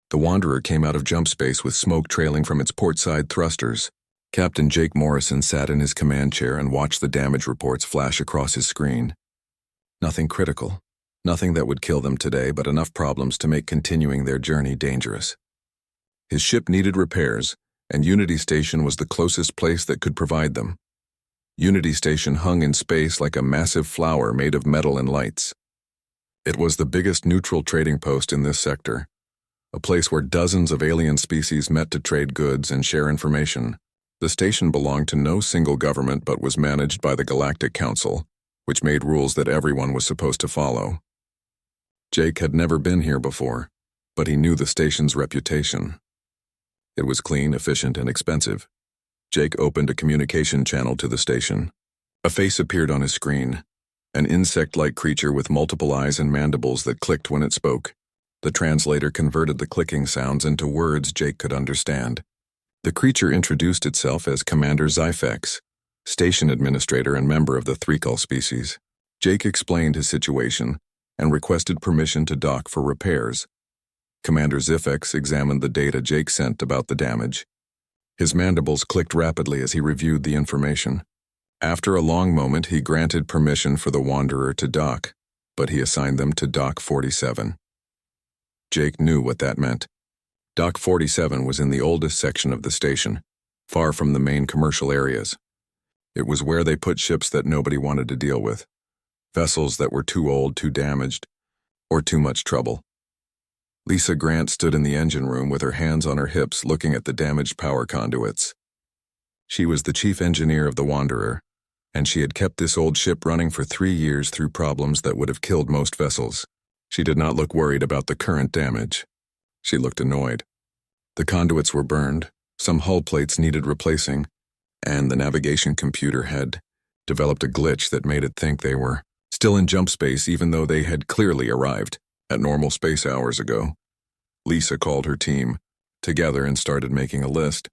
The Wanderer came out of jump space with smoke trailing from its port-side thrusters. Captain Jake Morrison sat in his command chair and watched the damage reports flash across his screen. Nothing critical. Nothing that would kill them today, but enough problems to make continuing their journey dangerous. His ship needed repairs, and Unity Station was the closest place that could provide them. Unity Station hung in space like a massive flower made of metal and lights. It was the biggest neutral trading post in this sector, a place where dozens of alien species met to trade goods and share information. The station belonged to no single government but was managed by the Galactic Council, which made rules that everyone was supposed to follow. Jake had never been here before, but he knew the station's reputation. It was clean, efficient, and expensive. Jake opened a communication channel to the station. A face appeared on his screen, an insect-like creature with multiple eyes and mandibles that clicked when it spoke. The translator converted the clicking sounds into words Jake could understand. The creature introduced itself as Commander Zyfex, station administrator and member of the Threecull species. Jake explained his situation and requested permission to dock for repairs. Commander Zyfex examined the data Jake sent about the damage. His mandibles clicked rapidly as he reviewed the information. After a long moment, he granted permission for the Wanderer to dock, but he assigned them to Dock 47. Jake knew what that meant. Dock 47 was in the oldest section of the station, far from the main commercial areas. It was where they put ships that nobody wanted to deal with, vessels that were too old, too damaged, or too much trouble. Lisa Grant stood in the engine room with her hands on her hips looking at the damaged power conduits. She was the chief engineer of the Wanderer, and she had kept this old ship running for 3 years through problems that would have killed most vessels. She did not look worried about the current damage. She looked annoyed. The conduits were burned, some hull plates needed replacing, and the navigation computer had developed a glitch that made it think they were still in jump space even though they had clearly arrived at normal space hours ago. Lisa called her team together and started making a list.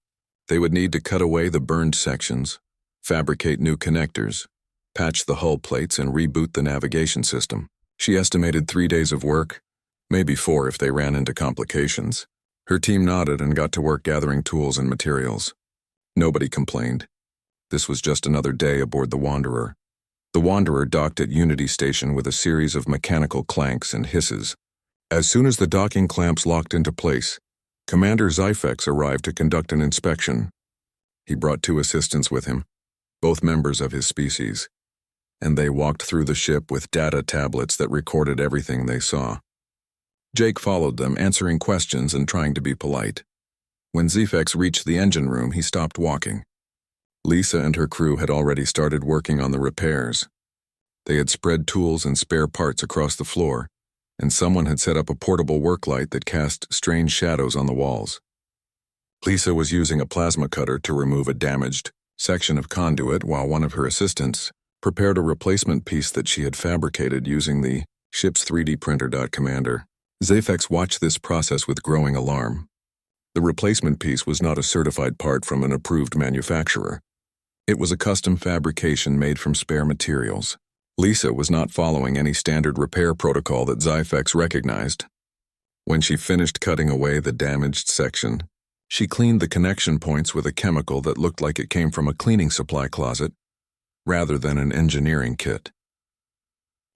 They would need to cut away the burned sections, fabricate new connectors, patch the hull plates, and reboot the navigation system. She estimated 3 days of work, maybe 4 if they ran into complications. Her team nodded and got to work gathering tools and materials. Nobody complained. This was just another day aboard the Wanderer. The Wanderer docked at Unity Station with a series of mechanical clanks and hisses. As soon as the docking clamps locked into place, Commander Zyfex arrived to conduct an inspection. He brought 2 assistants with him, both members of his species, and they walked through the ship with data tablets that recorded everything they saw. Jake followed them, answering questions and trying to be polite. When Zyfex reached the engine room, he stopped walking. Lisa and her crew had already started working on the repairs. They had spread tools and spare parts across the floor, and someone had set up a portable work light that cast strange shadows on the walls. Lisa was using a plasma cutter to remove a damaged section of conduit while one of her assistants prepared a replacement piece that she had fabricated using the ship's 3D printer. Commander Zyfex watched this process with growing alarm. The replacement piece was not a certified part from an approved manufacturer. It was a custom fabrication made from spare materials. Lisa was not following any standard repair protocol that Zyfex recognized. When she finished cutting away the damaged section, she cleaned the connection points with a chemical that looked like it came from a cleaning supply closet, rather than an engineering kit.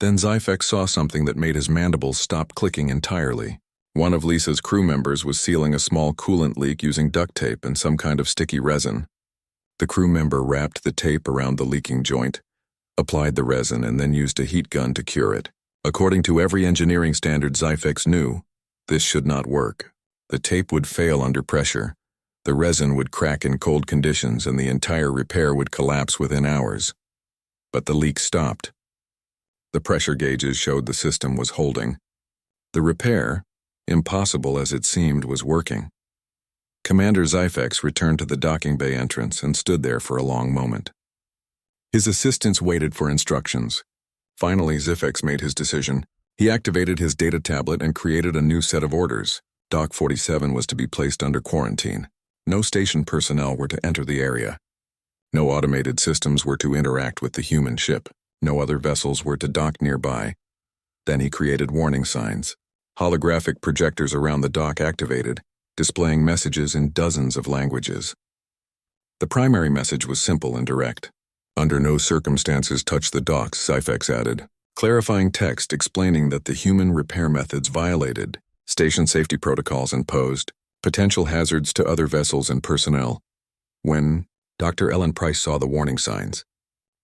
Then Zyfex saw something that made his mandibles stop clicking entirely. One of Lisa's crew members was sealing a small coolant leak using duct tape and some kind of sticky resin. The crew member wrapped the tape around the leaking joint, applied the resin, and then used a heat gun to cure it. According to every engineering standard Zyfex knew, this should not work. The tape would fail under pressure, the resin would crack in cold conditions, and the entire repair would collapse within hours. But the leak stopped. The pressure gauges showed the system was holding. The repair, impossible as it seemed, was working. Commander Zyfex returned to the docking bay entrance and stood there for a long moment. His assistants waited for instructions. Finally, Zyfex made his decision. He activated his data tablet and created a new set of orders. Dock 47 was to be placed under quarantine. No station personnel were to enter the area. No automated systems were to interact with the human ship. No other vessels were to dock nearby. Then he created warning signs. Holographic projectors around the dock activated, displaying messages in dozens of languages. The primary message was simple and direct. Under no circumstances touch the docks, Sci-Fi added, clarifying text explaining that the human repair methods violated station safety protocols and posed potential hazards to other vessels and personnel. When Dr. Ellen Price saw the warning signs,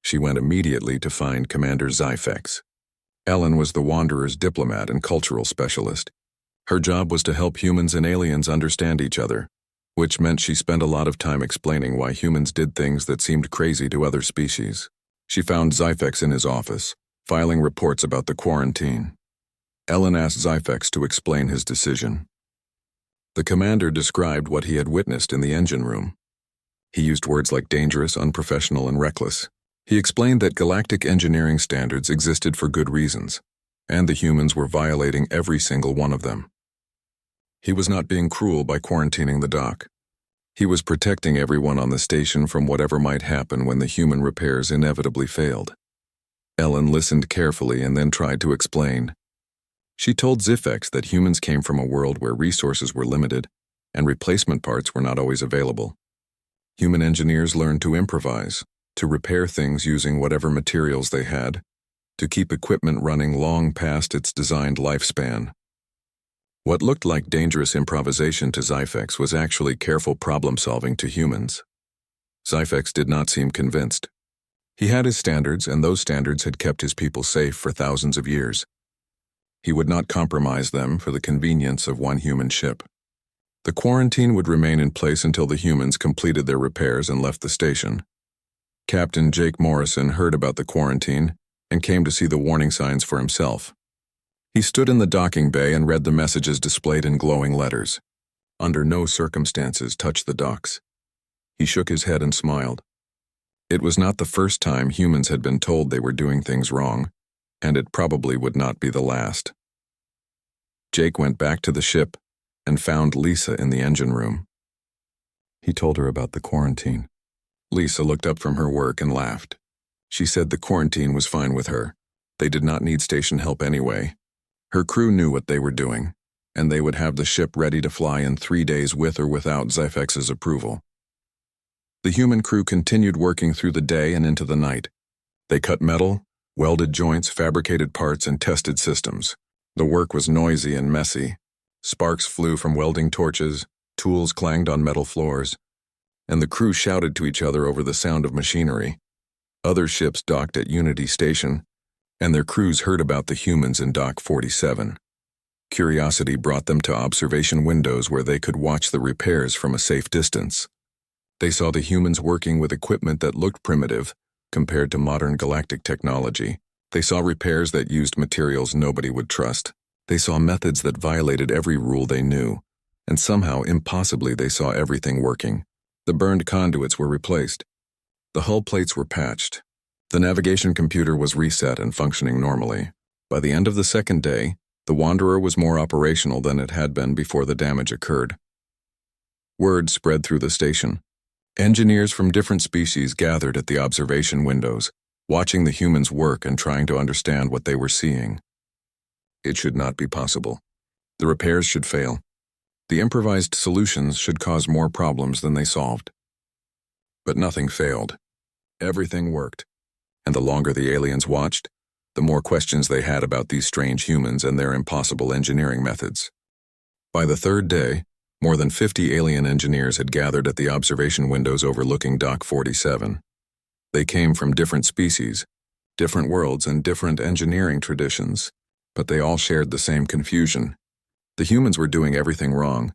she went immediately to find Commander Zyfex. Ellen was the Wanderer's diplomat and cultural specialist. Her job was to help humans and aliens understand each other, which meant she spent a lot of time explaining why humans did things that seemed crazy to other species. She found Zyfex in his office, filing reports about the quarantine. Ellen asked Zyfex to explain his decision. The commander described what he had witnessed in the engine room. He used words like dangerous, unprofessional, and reckless. He explained that galactic engineering standards existed for good reasons, and the humans were violating every single one of them. He was not being cruel by quarantining the dock. He was protecting everyone on the station from whatever might happen when the human repairs inevitably failed. Ellen listened carefully and then tried to explain. She told Zyfex that humans came from a world where resources were limited and replacement parts were not always available. Human engineers learned to improvise, to repair things using whatever materials they had, to keep equipment running long past its designed lifespan. What looked like dangerous improvisation to Zyfex was actually careful problem-solving to humans. Zyfex did not seem convinced. He had his standards, and those standards had kept his people safe for thousands of years. He would not compromise them for the convenience of one human ship. The quarantine would remain in place until the humans completed their repairs and left the station. Captain Jake Morrison heard about the quarantine and came to see the warning signs for himself. He stood in the docking bay and read the messages displayed in glowing letters. Under no circumstances touch the docks. He shook his head and smiled. It was not the first time humans had been told they were doing things wrong, and it probably would not be the last. Jake went back to the ship and found Lisa in the engine room. He told her about the quarantine. Lisa looked up from her work and laughed. She said the quarantine was fine with her. They did not need station help anyway. Her crew knew what they were doing, and they would have the ship ready to fly in 3 days with or without Zyfex's approval. The human crew continued working through the day and into the night. They cut metal, welded joints, fabricated parts, and tested systems. The work was noisy and messy. Sparks flew from welding torches, tools clanged on metal floors, and the crew shouted to each other over the sound of machinery. Other ships docked at Unity Station, and their crews heard about the humans in Dock 47. Curiosity brought them to observation windows where they could watch the repairs from a safe distance. They saw the humans working with equipment that looked primitive compared to modern galactic technology. They saw repairs that used materials nobody would trust. They saw methods that violated every rule they knew, and somehow, impossibly, they saw everything working. The burned conduits were replaced. The hull plates were patched. The navigation computer was reset and functioning normally. By the end of the second day, the Wanderer was more operational than it had been before the damage occurred. Word spread through the station. Engineers from different species gathered at the observation windows, watching the humans work and trying to understand what they were seeing. It should not be possible. The repairs should fail. The improvised solutions should cause more problems than they solved. But nothing failed. Everything worked. And the longer the aliens watched, the more questions they had about these strange humans and their impossible engineering methods. By the third day, more than 50 alien engineers had gathered at the observation windows overlooking Dock 47. They came from different species, different worlds, and different engineering traditions, but they all shared the same confusion. The humans were doing everything wrong,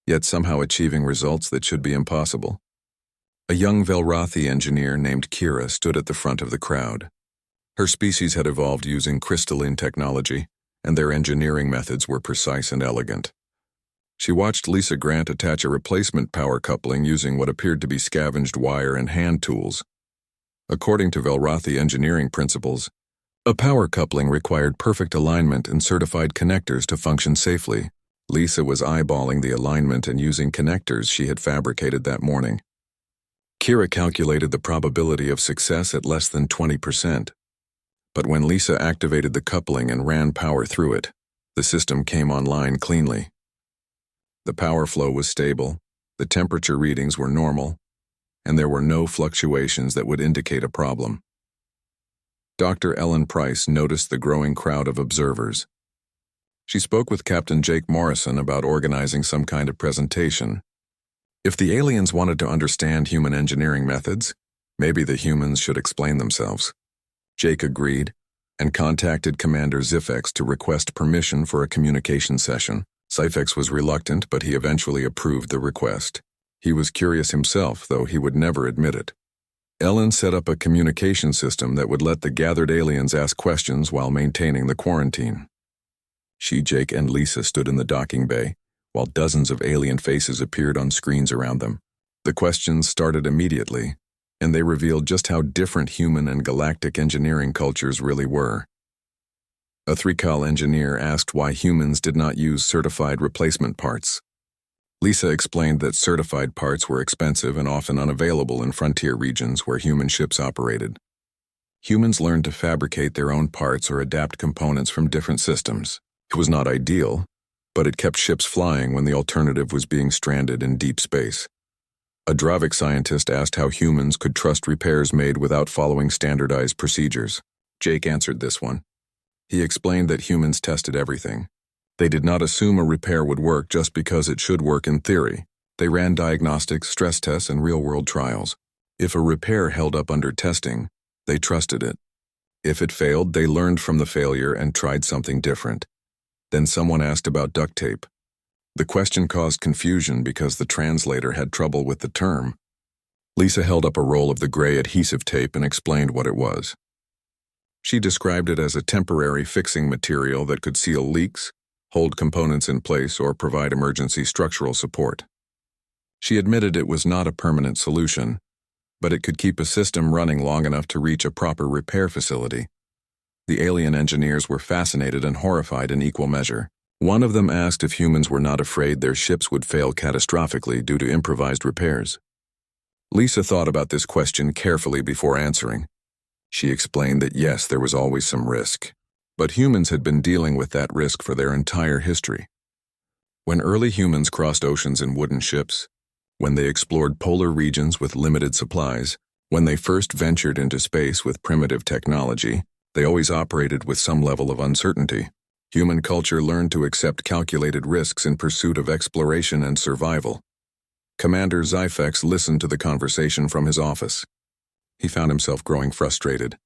yet somehow achieving results that should be impossible. A young Velrothi engineer named Kira stood at the front of the crowd. Her species had evolved using crystalline technology, and their engineering methods were precise and elegant. She watched Lisa Grant attach a replacement power coupling using what appeared to be scavenged wire and hand tools. According to Velrothi engineering principles, a power coupling required perfect alignment and certified connectors to function safely. Lisa was eyeballing the alignment and using connectors she had fabricated that morning. Kira calculated the probability of success at less than 20%. But when Lisa activated the coupling and ran power through it, The system came online cleanly. The power flow was stable, the temperature readings were normal, and there were no fluctuations that would indicate a problem. Dr. Ellen Price noticed the growing crowd of observers. She spoke with Captain Jake Morrison about organizing some kind of presentation. If the aliens wanted to understand human engineering methods, maybe the humans should explain themselves. Jake agreed and contacted Commander Zifex to request permission for a communication session. Zifex was reluctant, but he eventually approved the request. He was curious himself, though he would never admit it. Ellen set up a communication system that would let the gathered aliens ask questions while maintaining the quarantine. She, Jake, and Lisa stood in the docking bay, while dozens of alien faces appeared on screens around them. The questions started immediately, and they revealed just how different human and galactic engineering cultures really were. A 3-Cal engineer asked why humans did not use certified replacement parts. Lisa explained that certified parts were expensive and often unavailable in frontier regions where human ships operated. Humans learned to fabricate their own parts or adapt components from different systems. It was not ideal, but it kept ships flying when the alternative was being stranded in deep space. A Dravik scientist asked how humans could trust repairs made without following standardized procedures. Jake answered this one. He explained that humans tested everything. They did not assume a repair would work just because it should work in theory. They ran diagnostics, stress tests, and real-world trials. If a repair held up under testing, they trusted it. If it failed, they learned from the failure and tried something different. Then someone asked about duct tape. The question caused confusion because the translator had trouble with the term. Lisa held up a roll of the gray adhesive tape and explained what it was. She described it as a temporary fixing material that could seal leaks, hold components in place, or provide emergency structural support. She admitted it was not a permanent solution, but it could keep a system running long enough to reach a proper repair facility. The alien engineers were fascinated and horrified in equal measure. One of them asked if humans were not afraid their ships would fail catastrophically due to improvised repairs. Lisa thought about this question carefully before answering. She explained that yes, there was always some risk, but humans had been dealing with that risk for their entire history. When early humans crossed oceans in wooden ships, when they explored polar regions with limited supplies, when they first ventured into space with primitive technology, they always operated with some level of uncertainty. Human culture learned to accept calculated risks in pursuit of exploration and survival. Commander Zifex listened to the conversation from his office. He found himself growing frustrated.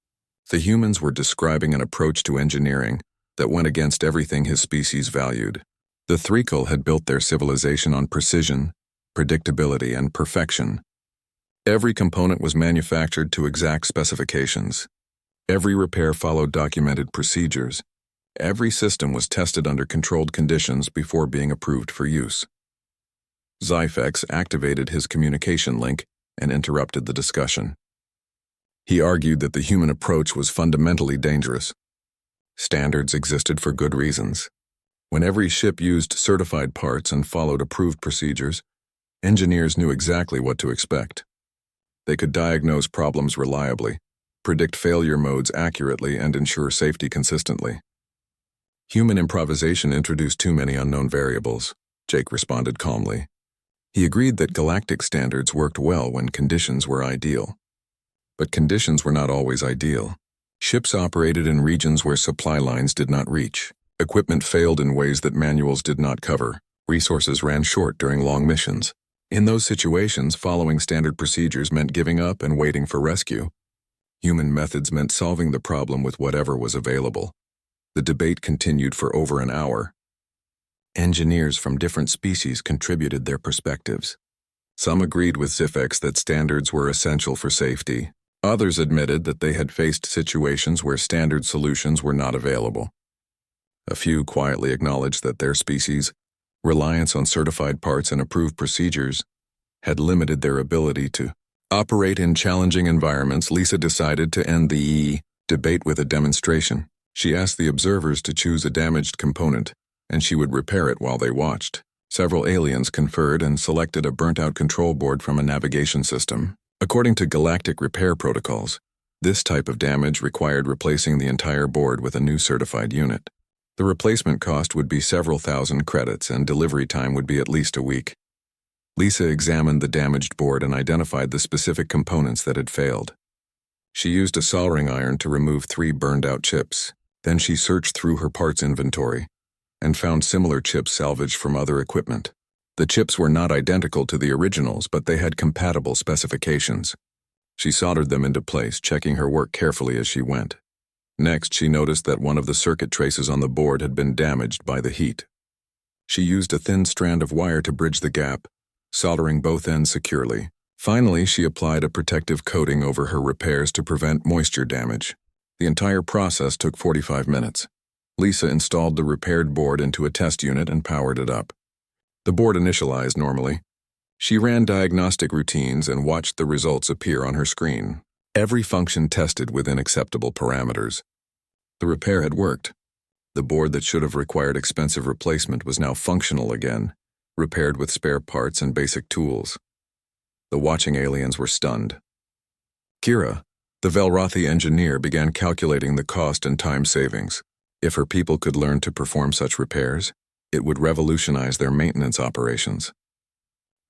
The humans were describing an approach to engineering that went against everything his species valued. The 3-Cal had built their civilization on precision, predictability, and perfection. Every component was manufactured to exact specifications. Every repair followed documented procedures. Every system was tested under controlled conditions before being approved for use. Zifex activated his communication link and interrupted the discussion. He argued that the human approach was fundamentally dangerous. Standards existed for good reasons. When every ship used certified parts and followed approved procedures, engineers knew exactly what to expect. They could diagnose problems reliably, predict failure modes accurately, and ensure safety consistently. Human improvisation introduced too many unknown variables, Jake responded calmly. He agreed that galactic standards worked well when conditions were ideal. But conditions were not always ideal. Ships operated in regions where supply lines did not reach. Equipment failed in ways that manuals did not cover. Resources ran short during long missions. In those situations, following standard procedures meant giving up and waiting for rescue. Human methods meant solving the problem with whatever was available. The debate continued for over an hour. Engineers from different species contributed their perspectives. Some agreed with Zifex that standards were essential for safety. Others admitted that they had faced situations where standard solutions were not available. A few quietly acknowledged that their species' reliance on certified parts and approved procedures had limited their ability to operate in challenging environments. Lisa decided to end the debate with a demonstration. She asked the observers to choose a damaged component, and she would repair it while they watched. Several aliens conferred and selected a burnt-out control board from a navigation system. According to galactic repair protocols, this type of damage required replacing the entire board with a new certified unit. The replacement cost would be several thousand credits and delivery time would be at least a week. Lisa examined the damaged board and identified the specific components that had failed. She used a soldering iron to remove 3 burned-out chips. Then she searched through her parts inventory and found similar chips salvaged from other equipment. The chips were not identical to the originals, but they had compatible specifications. She soldered them into place, checking her work carefully as she went. Next, she noticed that one of the circuit traces on the board had been damaged by the heat. She used a thin strand of wire to bridge the gap, soldering both ends securely. Finally, she applied a protective coating over her repairs to prevent moisture damage. The entire process took 45 minutes. Lisa installed the repaired board into a test unit and powered it up. The board initialized normally. She ran diagnostic routines and watched the results appear on her screen. Every function tested within acceptable parameters. The repair had worked. The board that should have required expensive replacement was now functional again, repaired with spare parts and basic tools. The watching aliens were stunned. Kira, the Velrothi engineer, began calculating the cost and time savings. If her people could learn to perform such repairs, it would revolutionize their maintenance operations.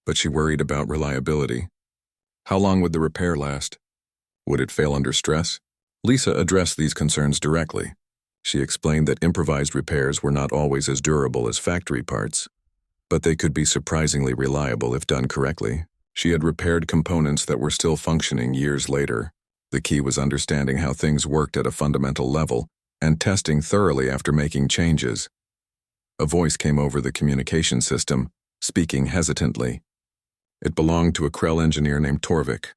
But she worried about reliability. How long would the repair last? Would it fail under stress? Lisa addressed these concerns directly. She explained that improvised repairs were not always as durable as factory parts, but they could be surprisingly reliable if done correctly. She had repaired components that were still functioning years later. The key was understanding how things worked at a fundamental level and testing thoroughly after making changes. A voice came over the communication system, speaking hesitantly. It belonged to a Krell engineer named Torvik.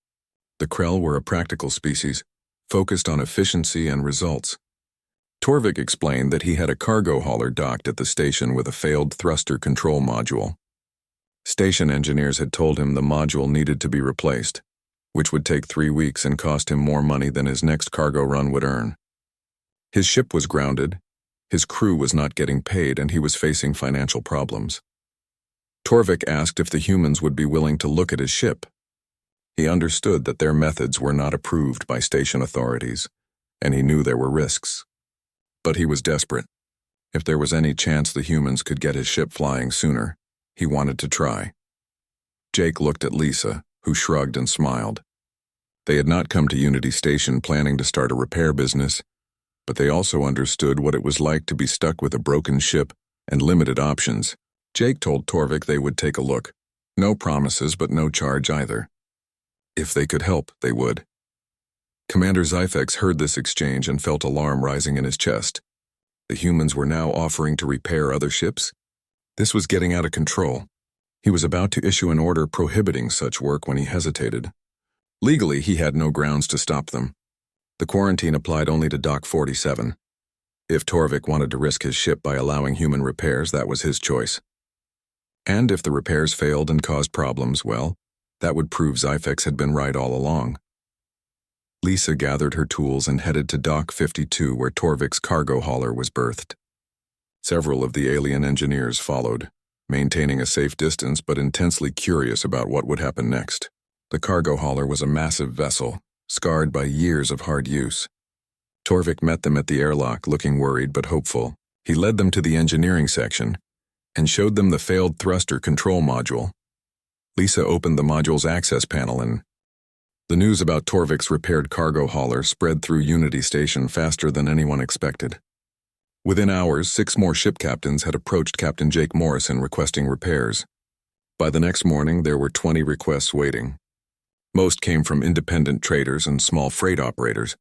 The Krell were a practical species, focused on efficiency and results. Torvik explained that he had a cargo hauler docked at the station with a failed thruster control module. Station engineers had told him the module needed to be replaced, which would take 3 weeks and cost him more money than his next cargo run would earn. His ship was grounded, his crew was not getting paid, and he was facing financial problems. Torvik asked if the humans would be willing to look at his ship. He understood that their methods were not approved by station authorities, and he knew there were risks. But he was desperate. If there was any chance the humans could get his ship flying sooner, he wanted to try. Jake looked at Lisa, who shrugged and smiled. They had not come to Unity Station planning to start a repair business, but they also understood what it was like to be stuck with a broken ship and limited options. Jake told Torvik they would take a look. No promises, but no charge either. If they could help, they would. Commander Zyfex heard this exchange and felt alarm rising in his chest. The humans were now offering to repair other ships? This was getting out of control. He was about to issue an order prohibiting such work when he hesitated. Legally, he had no grounds to stop them. The quarantine applied only to Dock 47. If Torvik wanted to risk his ship by allowing human repairs, that was his choice. And if the repairs failed and caused problems, well, that would prove Zyfex had been right all along. Lisa gathered her tools and headed to Dock 52, where Torvik's cargo hauler was berthed. Several of the alien engineers followed, maintaining a safe distance but intensely curious about what would happen next. The cargo hauler was a massive vessel, scarred by years of hard use. Torvik met them at the airlock, looking worried but hopeful. He led them to the engineering section and showed them the failed thruster control module. Lisa opened the module's access panel and the news about Torvik's repaired cargo hauler spread through Unity Station faster than anyone expected. Within hours, 6 more ship captains had approached Captain Jake Morrison requesting repairs. By the next morning, there were 20 requests waiting. Most came from independent traders and small freight operators,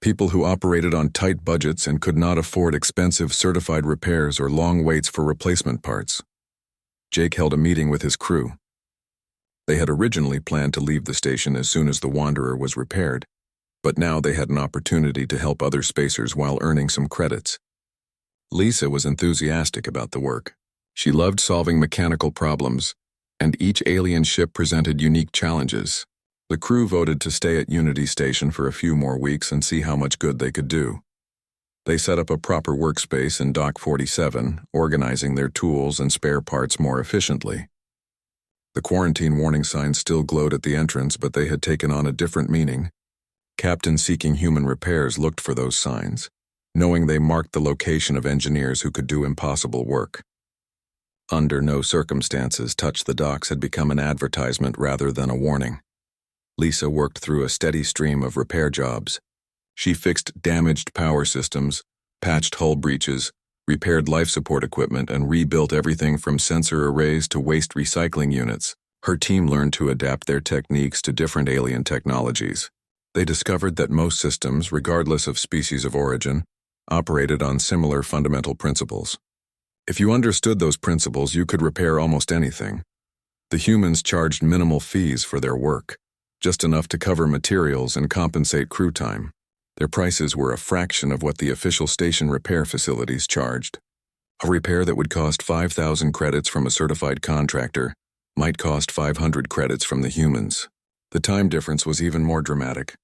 people who operated on tight budgets and could not afford expensive certified repairs or long waits for replacement parts. Jake held a meeting with his crew. They had originally planned to leave the station as soon as the Wanderer was repaired, but now they had an opportunity to help other spacers while earning some credits. Lisa was enthusiastic about the work. She loved solving mechanical problems, and each alien ship presented unique challenges. The crew voted to stay at Unity Station for a few more weeks and see how much good they could do. They set up a proper workspace in Dock 47, organizing their tools and spare parts more efficiently. The quarantine warning signs still glowed at the entrance, but they had taken on a different meaning. Captains seeking human repairs looked for those signs. knowing they marked the location of engineers who could do impossible work. Under no circumstances touch the docks had become an advertisement rather than a warning. Lisa worked through a steady stream of repair jobs. She fixed damaged power systems, patched hull breaches, repaired life support equipment, and rebuilt everything from sensor arrays to waste recycling units. Her team learned to adapt their techniques to different alien technologies. They discovered that most systems, regardless of species of origin, operated on similar fundamental principles. If you understood those principles, you could repair almost anything. The humans charged minimal fees for their work, just enough to cover materials and compensate crew time. Their prices were a fraction of what the official station repair facilities charged. A repair that would cost 5,000 credits from a certified contractor might cost 500 credits from the humans. The time difference was even more dramatic.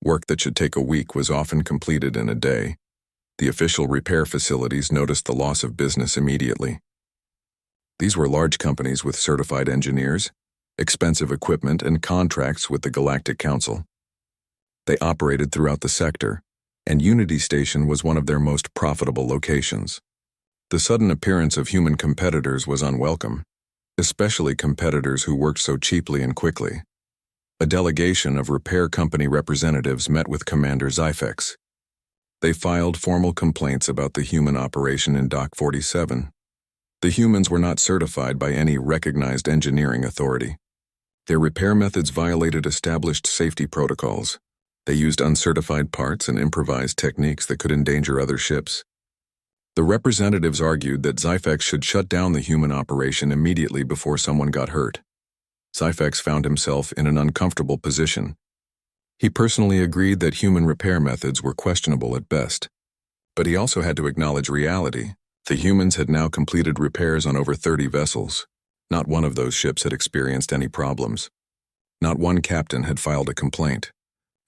Work that should take a week was often completed in a day. The official repair facilities noticed the loss of business immediately. These were large companies with certified engineers, expensive equipment, and contracts with the Galactic Council. They operated throughout the sector, and Unity Station was one of their most profitable locations. The sudden appearance of human competitors was unwelcome, especially competitors who worked so cheaply and quickly. A delegation of repair company representatives met with Commander Zyfex. They filed formal complaints about the human operation in Dock 47. The humans were not certified by any recognized engineering authority. Their repair methods violated established safety protocols. They used uncertified parts and improvised techniques that could endanger other ships. The representatives argued that Zyfex should shut down the human operation immediately before someone got hurt. Zyfex found himself in an uncomfortable position. He personally agreed that human repair methods were questionable at best. But he also had to acknowledge reality. The humans had now completed repairs on over 30 vessels. Not one of those ships had experienced any problems. Not one captain had filed a complaint.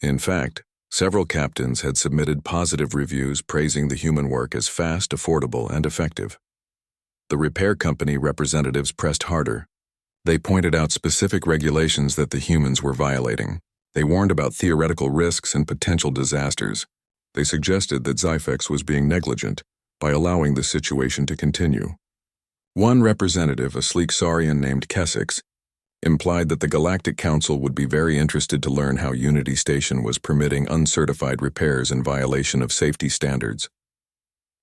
In fact, several captains had submitted positive reviews praising the human work as fast, affordable, and effective. The repair company representatives pressed harder. They pointed out specific regulations that the humans were violating. They warned about theoretical risks and potential disasters. They suggested that Zyfex was being negligent by allowing the situation to continue. One representative, a sleek Saurian named Kessex, implied that the Galactic Council would be very interested to learn how Unity Station was permitting uncertified repairs in violation of safety standards.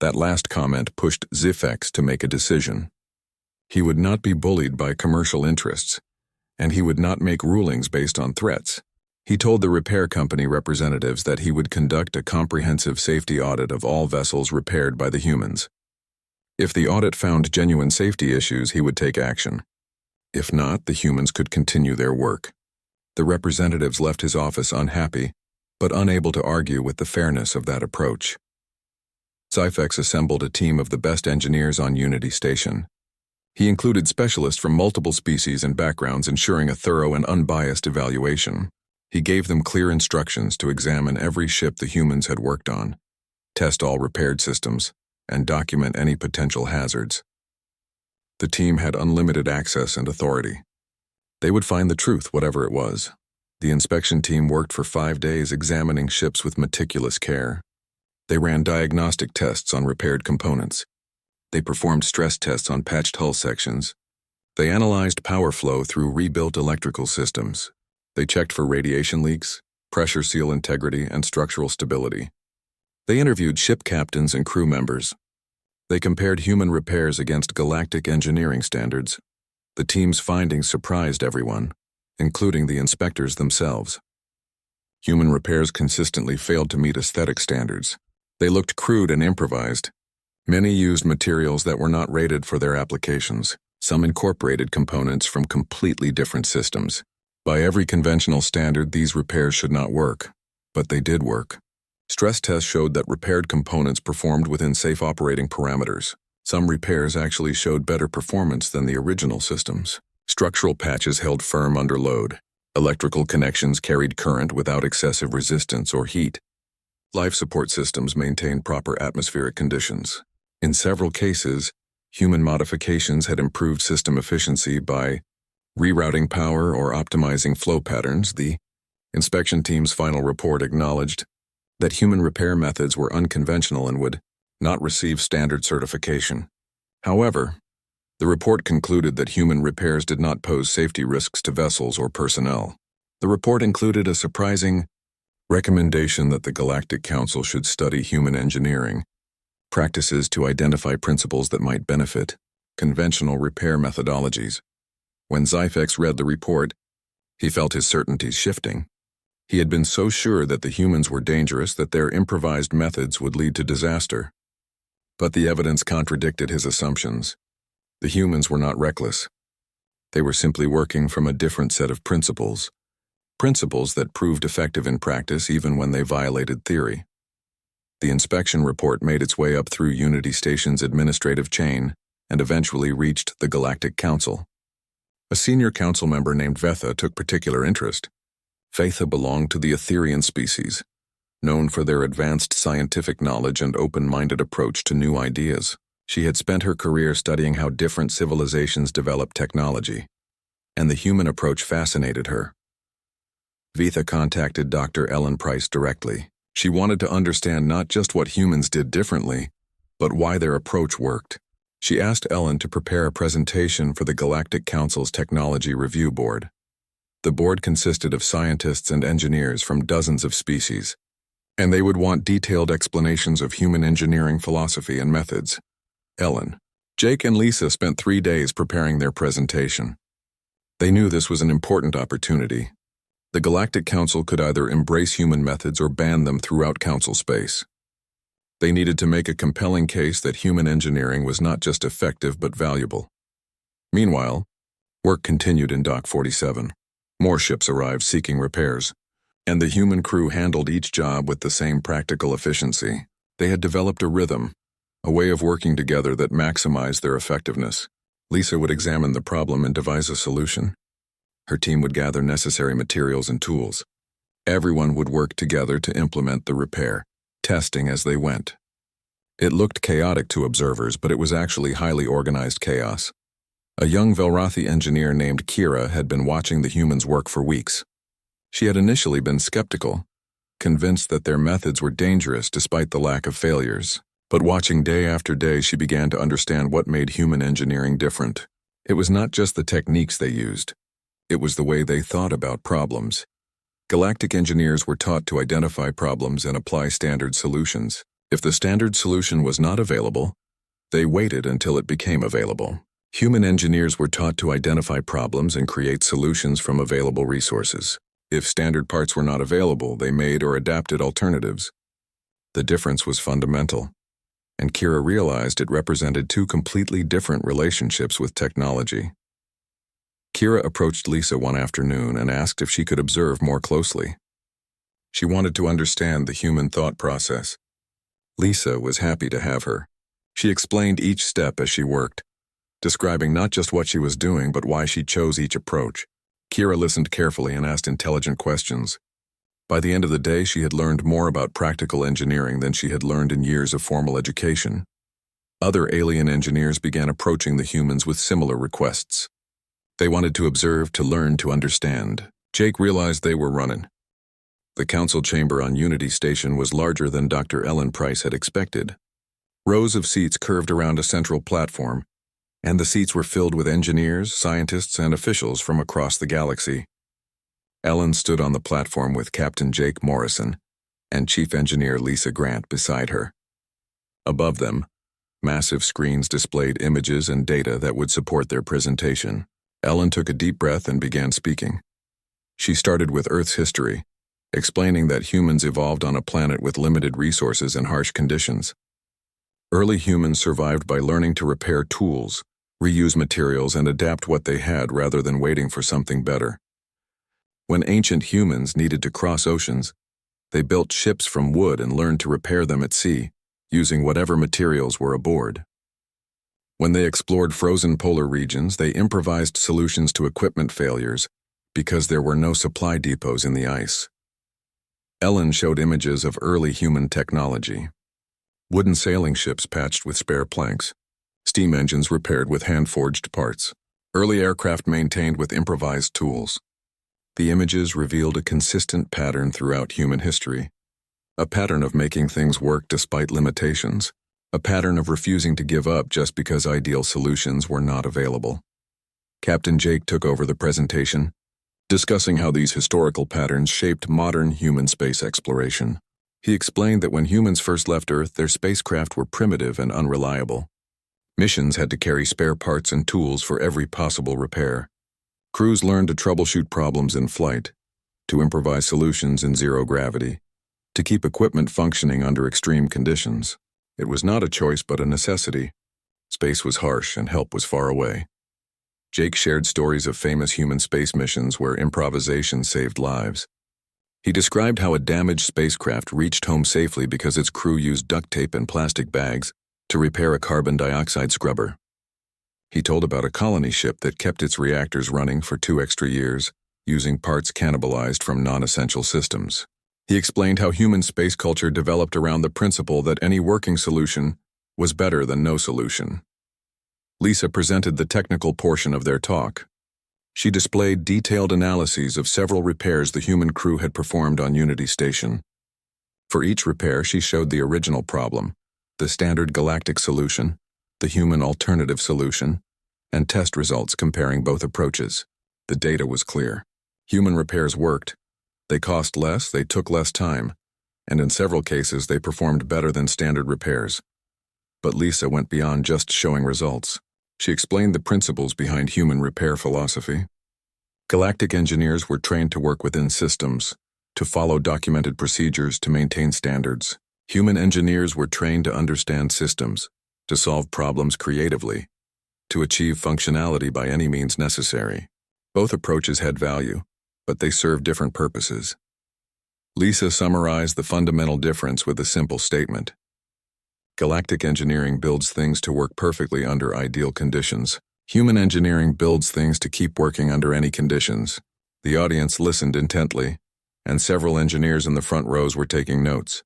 That last comment pushed Zyfex to make a decision. He would not be bullied by commercial interests, and he would not make rulings based on threats. He told the repair company representatives that he would conduct a comprehensive safety audit of all vessels repaired by the humans. If the audit found genuine safety issues, he would take action. If not, the humans could continue their work. The representatives left his office unhappy, but unable to argue with the fairness of that approach. Zyfex assembled a team of the best engineers on Unity Station. He included specialists from multiple species and backgrounds, ensuring a thorough and unbiased evaluation. He gave them clear instructions to examine every ship the humans had worked on, test all repaired systems, and document any potential hazards. The team had unlimited access and authority. They would find the truth, whatever it was. The inspection team worked for 5 days examining ships with meticulous care. They ran diagnostic tests on repaired components. They performed stress tests on patched hull sections. They analyzed power flow through rebuilt electrical systems. They checked for radiation leaks, pressure seal integrity, and structural stability. They interviewed ship captains and crew members. They compared human repairs against galactic engineering standards. The team's findings surprised everyone, including the inspectors themselves. Human repairs consistently failed to meet aesthetic standards. They looked crude and improvised. Many used materials that were not rated for their applications. Some incorporated components from completely different systems. By every conventional standard, these repairs should not work, but they did work. Stress tests showed that repaired components performed within safe operating parameters. Some repairs actually showed better performance than the original systems. Structural patches held firm under load. Electrical connections carried current without excessive resistance or heat. Life support systems maintained proper atmospheric conditions. In several cases, human modifications had improved system efficiency by rerouting power or optimizing flow patterns. The inspection team's final report acknowledged that human repair methods were unconventional and would not receive standard certification. However, the report concluded that human repairs did not pose safety risks to vessels or personnel. The report included a surprising recommendation that the Galactic Council should study human engineering practices to identify principles that might benefit conventional repair methodologies. When Zyfex read the report, he felt his certainties shifting. He had been so sure that the humans were dangerous that their improvised methods would lead to disaster. But the evidence contradicted his assumptions. The humans were not reckless. They were simply working from a different set of principles that proved effective in practice even when they violated theory. The inspection report made its way up through Unity Station's administrative chain and eventually reached the Galactic Council. A senior council member named Vetha took particular interest. Vetha belonged to the Etherian species, known for their advanced scientific knowledge and open-minded approach to new ideas. She had spent her career studying how different civilizations develop technology, and the human approach fascinated her. Vetha contacted Dr. Ellen Price directly. She wanted to understand not just what humans did differently, but why their approach worked. She asked Ellen to prepare a presentation for the Galactic Council's Technology Review Board. The board consisted of scientists and engineers from dozens of species, and they would want detailed explanations of human engineering philosophy and methods. Ellen, Jake, and Lisa spent 3 days preparing their presentation. They knew this was an important opportunity. The Galactic Council could either embrace human methods or ban them throughout council space. They needed to make a compelling case that human engineering was not just effective but valuable. Meanwhile, work continued in Dock 47. More ships arrived seeking repairs, and the human crew handled each job with the same practical efficiency. They had developed a rhythm, a way of working together that maximized their effectiveness. Lisa would examine the problem and devise a solution. Her team would gather necessary materials and tools. Everyone would work together to implement the repair, testing as they went. It looked chaotic to observers, but it was actually highly organized chaos. A young Velrathi engineer named Kira had been watching the humans work for weeks. She had initially been skeptical, convinced that their methods were dangerous despite the lack of failures. But watching day after day, she began to understand what made human engineering different. It was not just the techniques they used. It was the way they thought about problems. Galactic engineers were taught to identify problems and apply standard solutions. If the standard solution was not available, they waited until it became available. Human engineers were taught to identify problems and create solutions from available resources. If standard parts were not available, they made or adapted alternatives. The difference was fundamental, and Kira realized it represented two completely different relationships with technology. Kira approached Lisa one afternoon and asked if she could observe more closely. She wanted to understand the human thought process. Lisa was happy to have her. She explained each step as she worked, describing not just what she was doing but why she chose each approach. Kira listened carefully and asked intelligent questions. By the end of the day, she had learned more about practical engineering than she had learned in years of formal education. Other alien engineers began approaching the humans with similar requests. They wanted to observe, to learn, to understand. Jake realized they were running. The council chamber on Unity Station was larger than Dr. Ellen Price had expected. Rows of seats curved around a central platform, and the seats were filled with engineers, scientists, and officials from across the galaxy. Ellen stood on the platform with Captain Jake Morrison and Chief Engineer Lisa Grant beside her. Above them, massive screens displayed images and data that would support their presentation. Ellen took a deep breath and began speaking. She started with Earth's history, explaining that humans evolved on a planet with limited resources and harsh conditions. Early humans survived by learning to repair tools, reuse materials, and adapt what they had rather than waiting for something better. When ancient humans needed to cross oceans, they built ships from wood and learned to repair them at sea, using whatever materials were aboard. When they explored frozen polar regions, they improvised solutions to equipment failures because there were no supply depots in the ice. Ellen showed images of early human technology. Wooden sailing ships patched with spare planks, steam engines repaired with hand-forged parts, early aircraft maintained with improvised tools. The images revealed a consistent pattern throughout human history. A pattern of making things work despite limitations. A pattern of refusing to give up just because ideal solutions were not available. Captain Jake took over the presentation, discussing how these historical patterns shaped modern human space exploration. He explained that when humans first left Earth, their spacecraft were primitive and unreliable. Missions had to carry spare parts and tools for every possible repair. Crews learned to troubleshoot problems in flight, to improvise solutions in zero gravity, to keep equipment functioning under extreme conditions. It was not a choice but a necessity. Space was harsh and help was far away. Jake shared stories of famous human space missions where improvisation saved lives. He described how a damaged spacecraft reached home safely because its crew used duct tape and plastic bags to repair a carbon dioxide scrubber. He told about a colony ship that kept its reactors running for 2 extra years, using parts cannibalized from non-essential systems. He explained how human space culture developed around the principle that any working solution was better than no solution. Lisa presented the technical portion of their talk. She displayed detailed analyses of several repairs the human crew had performed on Unity Station. For each repair, she showed the original problem, the standard galactic solution, the human alternative solution, and test results comparing both approaches. The data was clear. Human repairs worked. They cost less, they took less time, and in several cases they performed better than standard repairs. But Lisa went beyond just showing results. She explained the principles behind human repair philosophy. Galactic engineers were trained to work within systems, to follow documented procedures, to maintain standards. Human engineers were trained to understand systems, to solve problems creatively, to achieve functionality by any means necessary. Both approaches had value, but they served different purposes. Lisa summarized the fundamental difference with a simple statement. Galactic engineering builds things to work perfectly under ideal conditions. Human engineering builds things to keep working under any conditions. The audience listened intently, and several engineers in the front rows were taking notes.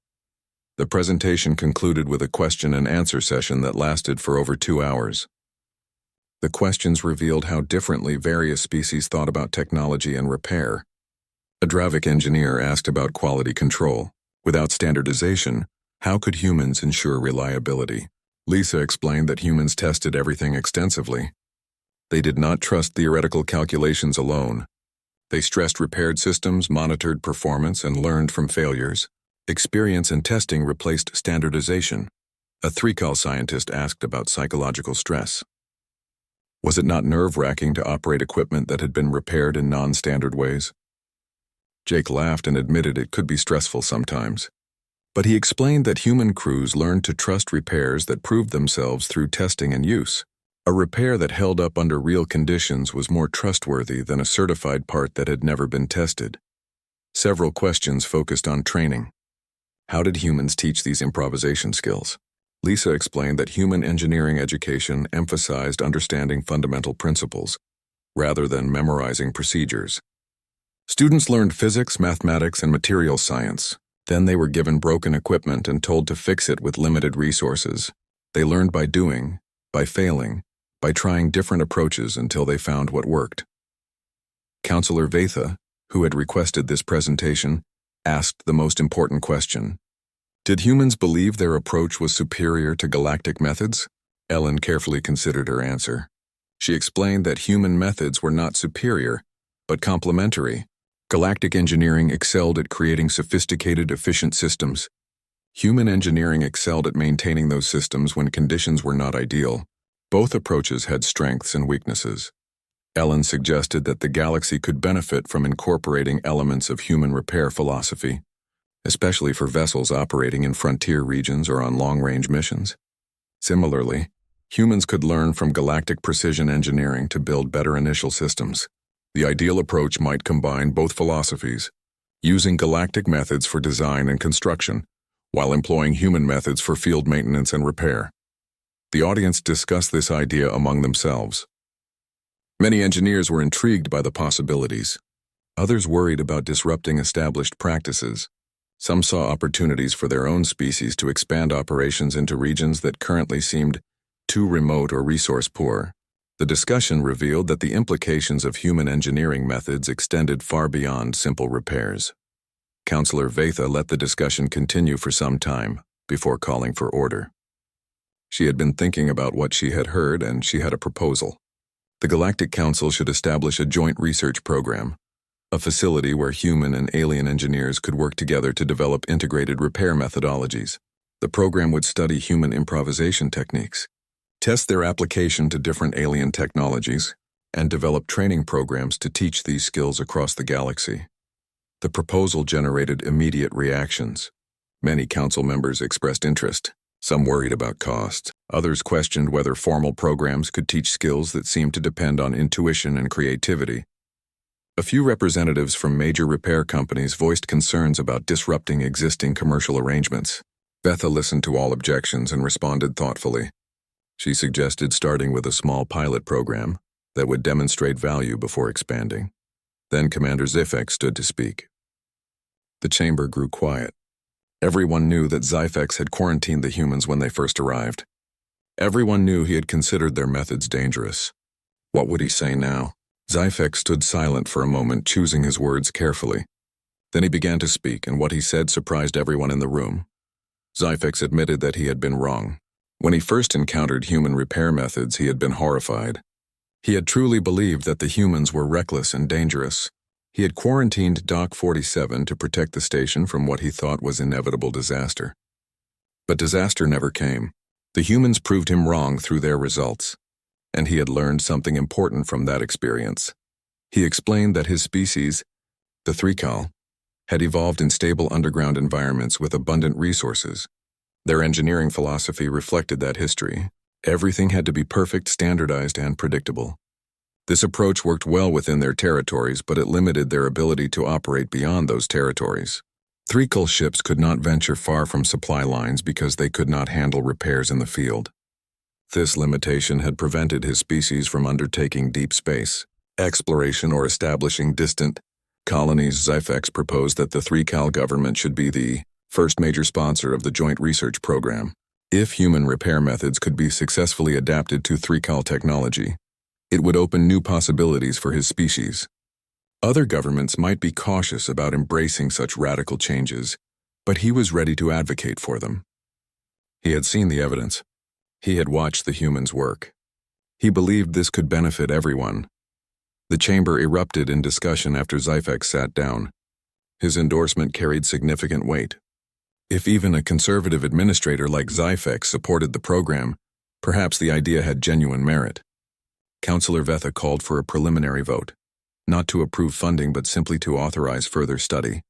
The presentation concluded with a question and answer session that lasted for over 2 hours. The questions revealed how differently various species thought about technology and repair. A Dravik engineer asked about quality control. Without standardization, how could humans ensure reliability? Lisa explained that humans tested everything extensively. They did not trust theoretical calculations alone. They stressed repaired systems, monitored performance, and learned from failures. Experience and testing replaced standardization. A 3-cal scientist asked about psychological stress. Was it not nerve-wracking to operate equipment that had been repaired in non-standard ways? Jake laughed and admitted it could be stressful sometimes. But he explained that human crews learned to trust repairs that proved themselves through testing and use. A repair that held up under real conditions was more trustworthy than a certified part that had never been tested. Several questions focused on training. How did humans teach these improvisation skills? Lisa explained that human engineering education emphasized understanding fundamental principles, rather than memorizing procedures. Students learned physics, mathematics, and materials science. Then they were given broken equipment and told to fix it with limited resources. They learned by doing, by failing, by trying different approaches until they found what worked. Counselor Vatha, who had requested this presentation, asked the most important question. Did humans believe their approach was superior to galactic methods? Ellen carefully considered her answer. She explained that human methods were not superior, but complementary. Galactic engineering excelled at creating sophisticated, efficient systems. Human engineering excelled at maintaining those systems when conditions were not ideal. Both approaches had strengths and weaknesses. Ellen suggested that the galaxy could benefit from incorporating elements of human repair philosophy, especially for vessels operating in frontier regions or on long-range missions. Similarly, humans could learn from galactic precision engineering to build better initial systems. The ideal approach might combine both philosophies, using galactic methods for design and construction, while employing human methods for field maintenance and repair. The audience discussed this idea among themselves. Many engineers were intrigued by the possibilities. Others worried about disrupting established practices. Some saw opportunities for their own species to expand operations into regions that currently seemed too remote or resource poor. The discussion revealed that the implications of human engineering methods extended far beyond simple repairs. Counselor Vatha let the discussion continue for some time before calling for order. She had been thinking about what she had heard, and she had a proposal. The Galactic Council should establish a joint research program, a facility where human and alien engineers could work together to develop integrated repair methodologies. The program would study human improvisation techniques, test their application to different alien technologies, and develop training programs to teach these skills across the galaxy. The proposal generated immediate reactions. Many council members expressed interest. Some worried about cost. Others questioned whether formal programs could teach skills that seemed to depend on intuition and creativity. A few representatives from major repair companies voiced concerns about disrupting existing commercial arrangements. Vatha listened to all objections and responded thoughtfully. She suggested starting with a small pilot program that would demonstrate value before expanding. Then Commander Zifek stood to speak. The chamber grew quiet. Everyone knew that Zyfex had quarantined the humans when they first arrived. Everyone knew he had considered their methods dangerous. What would he say now? Zyfex stood silent for a moment, choosing his words carefully. Then he began to speak, and what he said surprised everyone in the room. Zyfex admitted that he had been wrong. When he first encountered human repair methods, he had been horrified. He had truly believed that the humans were reckless and dangerous. He had quarantined Dock 47 to protect the station from what he thought was inevitable disaster. But disaster never came. The humans proved him wrong through their results, and he had learned something important from that experience. He explained that his species, the Thrikal, had evolved in stable underground environments with abundant resources. Their engineering philosophy reflected that history. Everything had to be perfect, standardized, and predictable. This approach worked well within their territories, but it limited their ability to operate beyond those territories. Thrikal ships could not venture far from supply lines because they could not handle repairs in the field. This limitation had prevented his species from undertaking deep space exploration or establishing distant colonies. Zyfex proposed that the Thrikal government should be the first major sponsor of the joint research program. If human repair methods could be successfully adapted to Thrikal technology, it would open new possibilities for his species. Other governments might be cautious about embracing such radical changes, but he was ready to advocate for them. He had seen the evidence. He had watched the humans work. He believed this could benefit everyone. The chamber erupted in discussion after Zyfex sat down. His endorsement carried significant weight. If even a conservative administrator like Zyfex supported the program, perhaps the idea had genuine merit. Counselor Vatha called for a preliminary vote, not to approve funding but simply to authorize further study.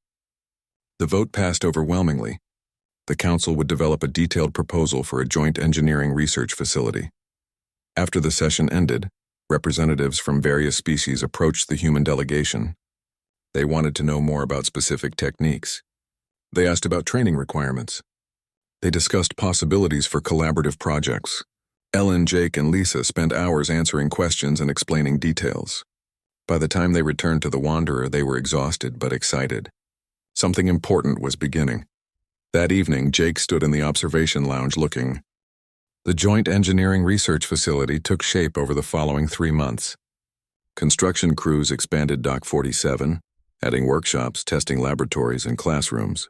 The vote passed overwhelmingly. The council would develop a detailed proposal for a joint engineering research facility. After the session ended, representatives from various species approached the human delegation. They wanted to know more about specific techniques. They asked about training requirements. They discussed possibilities for collaborative projects. Ellen, Jake, and Lisa spent hours answering questions and explaining details. By the time they returned to the Wanderer, they were exhausted but excited. Something important was beginning. That evening, Jake stood in the observation lounge looking. The joint engineering research facility took shape over the following 3 months. Construction crews expanded Dock 47, adding workshops, testing laboratories, and classrooms.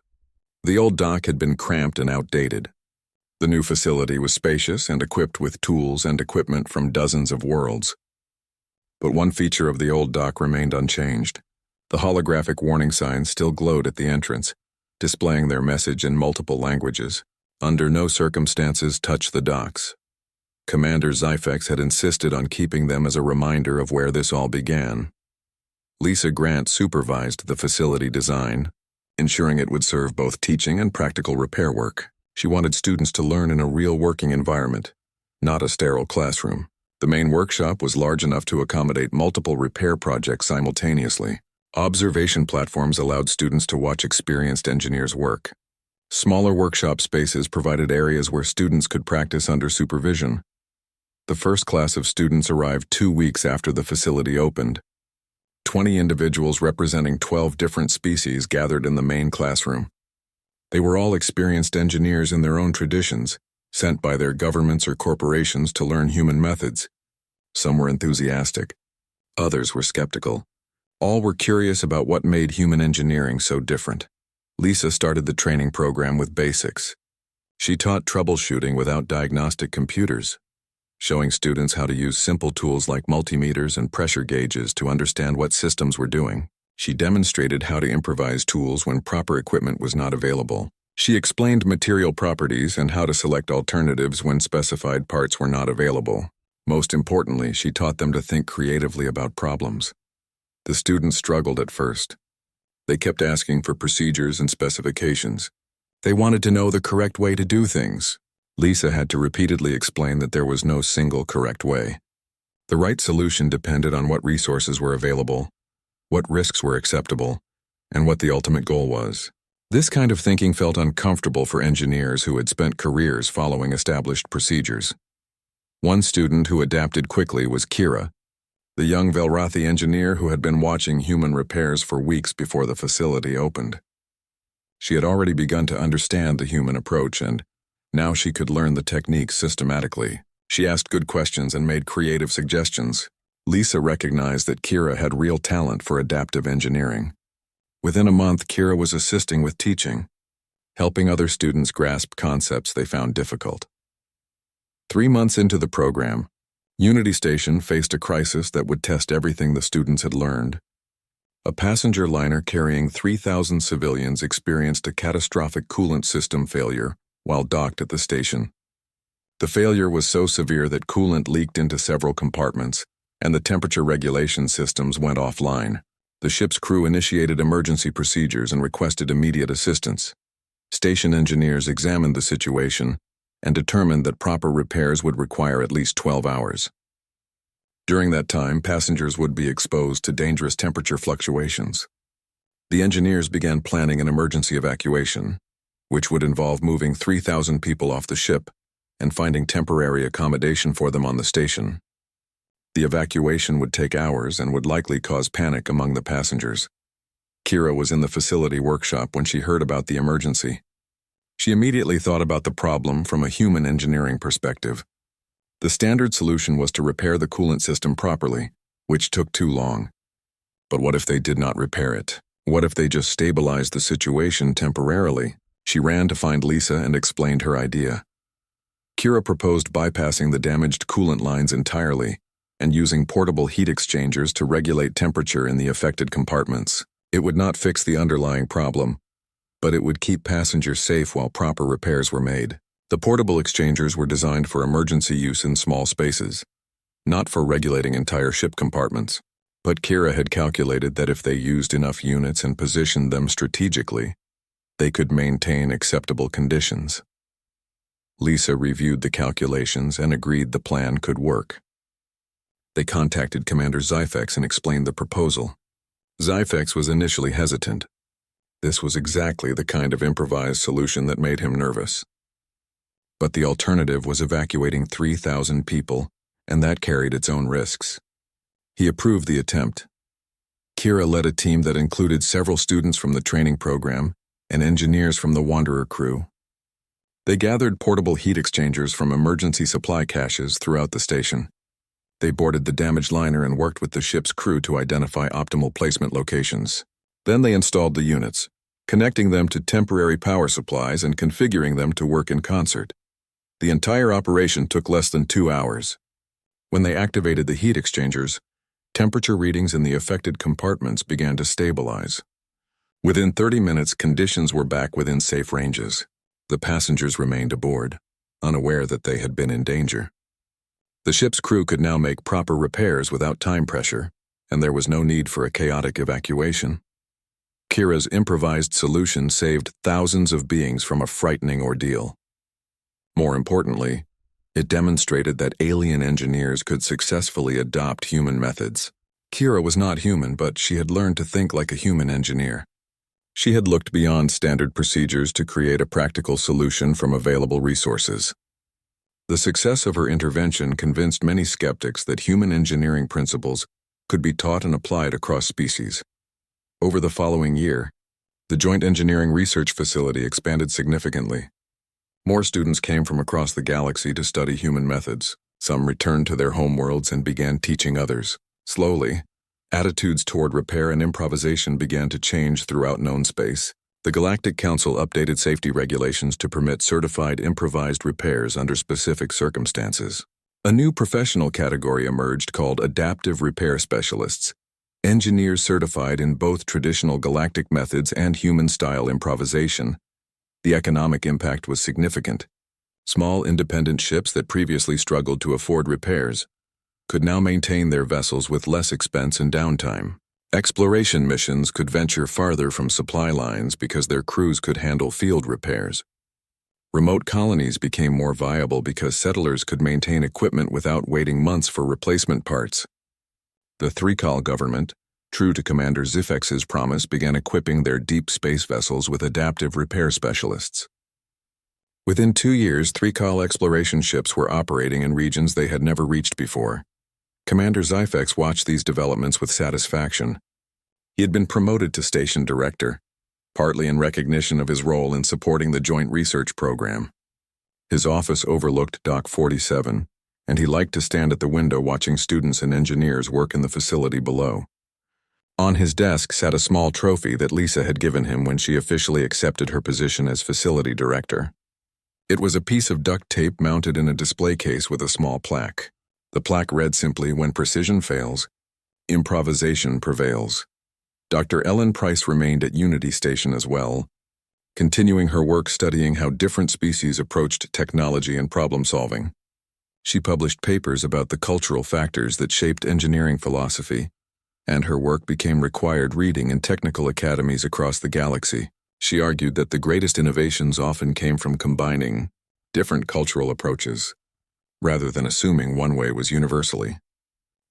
The old dock had been cramped and outdated. The new facility was spacious and equipped with tools and equipment from dozens of worlds. But one feature of the old dock remained unchanged. The holographic warning signs still glowed at the entrance, displaying their message in multiple languages. Under no circumstances touch the docks. Commander Zyfex had insisted on keeping them as a reminder of where this all began. Lisa Grant supervised the facility design, ensuring it would serve both teaching and practical repair work. She wanted students to learn in a real working environment, not a sterile classroom. The main workshop was large enough to accommodate multiple repair projects simultaneously. Observation platforms allowed students to watch experienced engineers work. Smaller workshop spaces provided areas where students could practice under supervision. The first class of students arrived 2 weeks after the facility opened. 20 individuals representing 12 different species gathered in the main classroom. They were all experienced engineers in their own traditions, sent by their governments or corporations to learn human methods. Some were enthusiastic. Others were skeptical. All were curious about what made human engineering so different. Lisa started the training program with basics. She taught troubleshooting without diagnostic computers, showing students how to use simple tools like multimeters and pressure gauges to understand what systems were doing. She demonstrated how to improvise tools when proper equipment was not available. She explained material properties and how to select alternatives when specified parts were not available. Most importantly, she taught them to think creatively about problems. The students struggled at first. They kept asking for procedures and specifications. They wanted to know the correct way to do things. Lisa had to repeatedly explain that there was no single correct way. The right solution depended on what resources were available, what risks were acceptable, and what the ultimate goal was. This kind of thinking felt uncomfortable for engineers who had spent careers following established procedures. One student who adapted quickly was Kira, the young Velrathi engineer who had been watching human repairs for weeks before the facility opened. She had already begun to understand the human approach, and now she could learn the techniques systematically. She asked good questions and made creative suggestions. Lisa recognized that Kira had real talent for adaptive engineering. Within a month, Kira was assisting with teaching, helping other students grasp concepts they found difficult. 3 months into the program, Unity Station faced a crisis that would test everything the students had learned. A passenger liner carrying 3,000 civilians experienced a catastrophic coolant system failure while docked at the station. The failure was so severe that coolant leaked into several compartments, and the temperature regulation systems went offline. The ship's crew initiated emergency procedures and requested immediate assistance. Station engineers examined the situation and determined that proper repairs would require at least 12 hours. During that time, passengers would be exposed to dangerous temperature fluctuations. The engineers began planning an emergency evacuation, which would involve moving 3,000 people off the ship and finding temporary accommodation for them on the station. The evacuation would take hours and would likely cause panic among the passengers. Kira was in the facility workshop when she heard about the emergency. She immediately thought about the problem from a human engineering perspective. The standard solution was to repair the coolant system properly, which took too long. But what if they did not repair it? What if they just stabilized the situation temporarily? She ran to find Lisa and explained her idea. Kira proposed bypassing the damaged coolant lines entirely and using portable heat exchangers to regulate temperature in the affected compartments. It would not fix the underlying problem, but it would keep passengers safe while proper repairs were made. The portable exchangers were designed for emergency use in small spaces, not for regulating entire ship compartments. But Kira had calculated that if they used enough units and positioned them strategically, they could maintain acceptable conditions. Lisa reviewed the calculations and agreed the plan could work. They contacted Commander Zyfex and explained the proposal. Zyfex was initially hesitant. This was exactly the kind of improvised solution that made him nervous. But the alternative was evacuating 3,000 people, and that carried its own risks. He approved the attempt. Kira led a team that included several students from the training program and engineers from the Wanderer crew. They gathered portable heat exchangers from emergency supply caches throughout the station. They boarded the damaged liner and worked with the ship's crew to identify optimal placement locations. Then they installed the units, connecting them to temporary power supplies and configuring them to work in concert. The entire operation took less than 2 hours. When they activated the heat exchangers, temperature readings in the affected compartments began to stabilize. Within 30 minutes, conditions were back within safe ranges. The passengers remained aboard, unaware that they had been in danger. The ship's crew could now make proper repairs without time pressure, and there was no need for a chaotic evacuation. Kira's improvised solution saved thousands of beings from a frightening ordeal. More importantly, it demonstrated that alien engineers could successfully adopt human methods. Kira was not human, but she had learned to think like a human engineer. She had looked beyond standard procedures to create a practical solution from available resources. The success of her intervention convinced many skeptics that human engineering principles could be taught and applied across species. Over the following year, the Joint Engineering Research Facility expanded significantly. More students came from across the galaxy to study human methods. Some returned to their homeworlds and began teaching others. Slowly, attitudes toward repair and improvisation began to change throughout known space. The Galactic Council updated safety regulations to permit certified improvised repairs under specific circumstances. A new professional category emerged called Adaptive Repair Specialists, engineers certified in both traditional galactic methods and human-style improvisation. The economic impact was significant. Small independent ships that previously struggled to afford repairs could now maintain their vessels with less expense and downtime. Exploration missions could venture farther from supply lines because their crews could handle field repairs. Remote colonies became more viable because settlers could maintain equipment without waiting months for replacement parts. The Thrikal government, true to Commander Zifex's promise, began equipping their deep space vessels with adaptive repair specialists. Within 2 years, Thrikal exploration ships were operating in regions they had never reached before. Commander Zifex watched these developments with satisfaction. He had been promoted to station director, partly in recognition of his role in supporting the joint research program. His office overlooked Dock 47, and he liked to stand at the window watching students and engineers work in the facility below. On his desk sat a small trophy that Lisa had given him when she officially accepted her position as facility director. It was a piece of duct tape mounted in a display case with a small plaque. The plaque read simply, "When precision fails, improvisation prevails." Dr. Ellen Price remained at Unity Station as well, continuing her work studying how different species approached technology and problem-solving. She published papers about the cultural factors that shaped engineering philosophy, and her work became required reading in technical academies across the galaxy. She argued that the greatest innovations often came from combining different cultural approaches, rather than assuming one way was universally.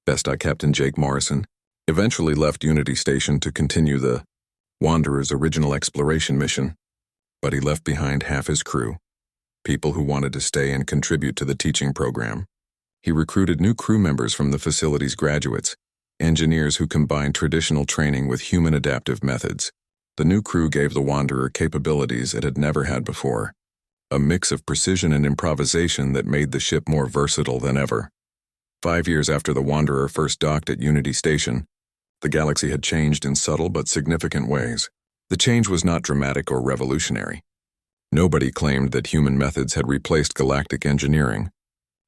Best Captain Jake Morrison eventually left Unity Station to continue the Wanderer's original exploration mission, but he left behind half his crew, people who wanted to stay and contribute to the teaching program. He recruited new crew members from the facility's graduates, engineers who combined traditional training with human adaptive methods. The new crew gave the Wanderer capabilities it had never had before, a mix of precision and improvisation that made the ship more versatile than ever. 5 years after the Wanderer first docked at Unity Station, the galaxy had changed in subtle but significant ways. The change was not dramatic or revolutionary. Nobody claimed that human methods had replaced galactic engineering,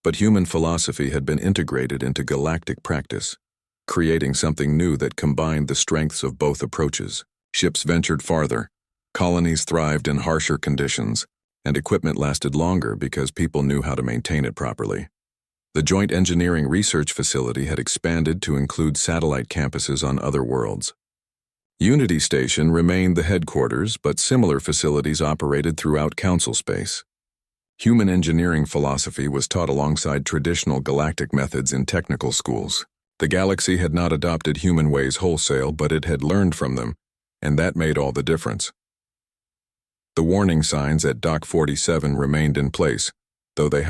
but human philosophy had been integrated into galactic practice, creating something new that combined the strengths of both approaches. Ships ventured farther, colonies thrived in harsher conditions, and equipment lasted longer because people knew how to maintain it properly. The Joint Engineering Research Facility had expanded to include satellite campuses on other worlds. Unity Station remained the headquarters, but similar facilities operated throughout Council space. Human engineering philosophy was taught alongside traditional galactic methods in technical schools. The galaxy had not adopted human ways wholesale, but it had learned from them, and that made all the difference. The warning signs at Dock 47 remained in place, though they